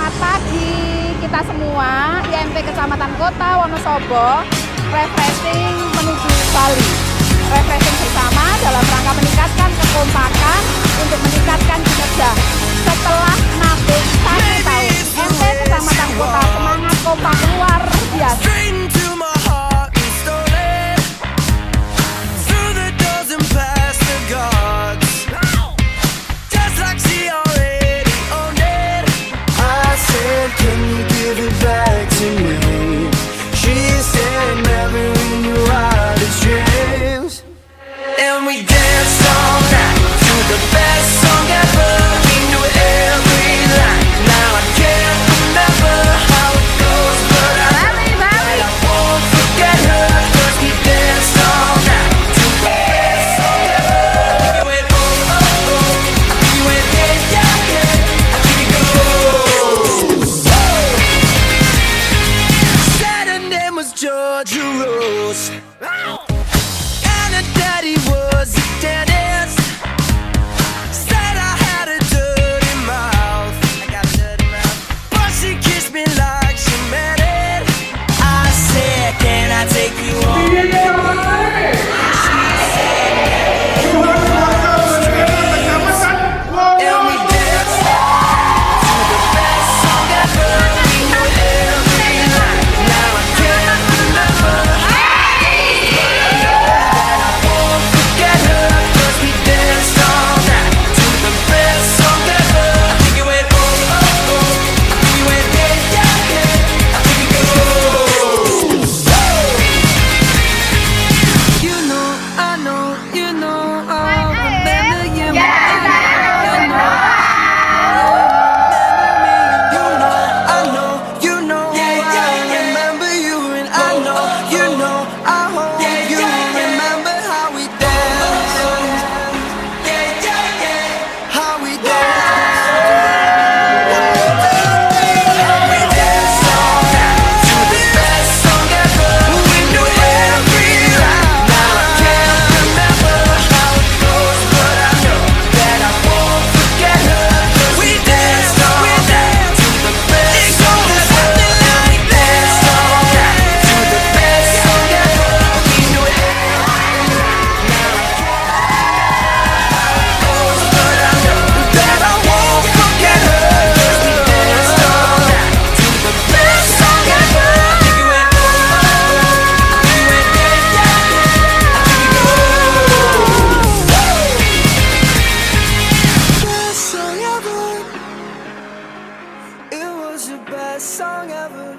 Selamat pagi kita semua IMP Kecamatan Kota Wonosobo refreshing menuju Bali. Refreshing bersama dalam rangka meningkatkan kekompakan untuk meningkatkan kinerja setelah natik 1 tahun. IMP Kecamatan Kota semangat kompak luar biasa. Can you give it back to me? She said never in your wildest dreams. And we danced all night to the best song ever. We knew every line. Now I can't remember how it goes, but I won't forget her. 'Cause we danced all night to the best song ever. We went oh oh oh, we went yeah yeah yeah. I keep it going. Georgia Rose, and her daddy was a dentist. Said I had a dirty mouth. I got a dirty mouth, but she kissed me like she meant it. I said, can I take you home? She said, and we danced to the best song ever. We knew every line. Now I can't remember, but I know that I won't forget her. 'Cause we danced all night to the best song ever. I think it went oh oh oh, I think it went yeah yeah yeah. I think it goes. You know, I know, you know, I'll remember you. You know, I know, you know, I remember you, and I know, you know, I hope you remember how we danced, how we danced. We danced all night to the best song ever. We knew every line. Now I can't remember how it goes, but I know that I won't forget her. 'Cause we danced all night to the best song ever. We danced all night to the best song ever. We knew every line. Now I can't remember how it goes, but I know that I won't forget her. 'Cause we danced all night to the best song ever. I think it went oh oh oh, I think it went yeah yeah yeah. I think it goes. Best song ever. It was your best song ever.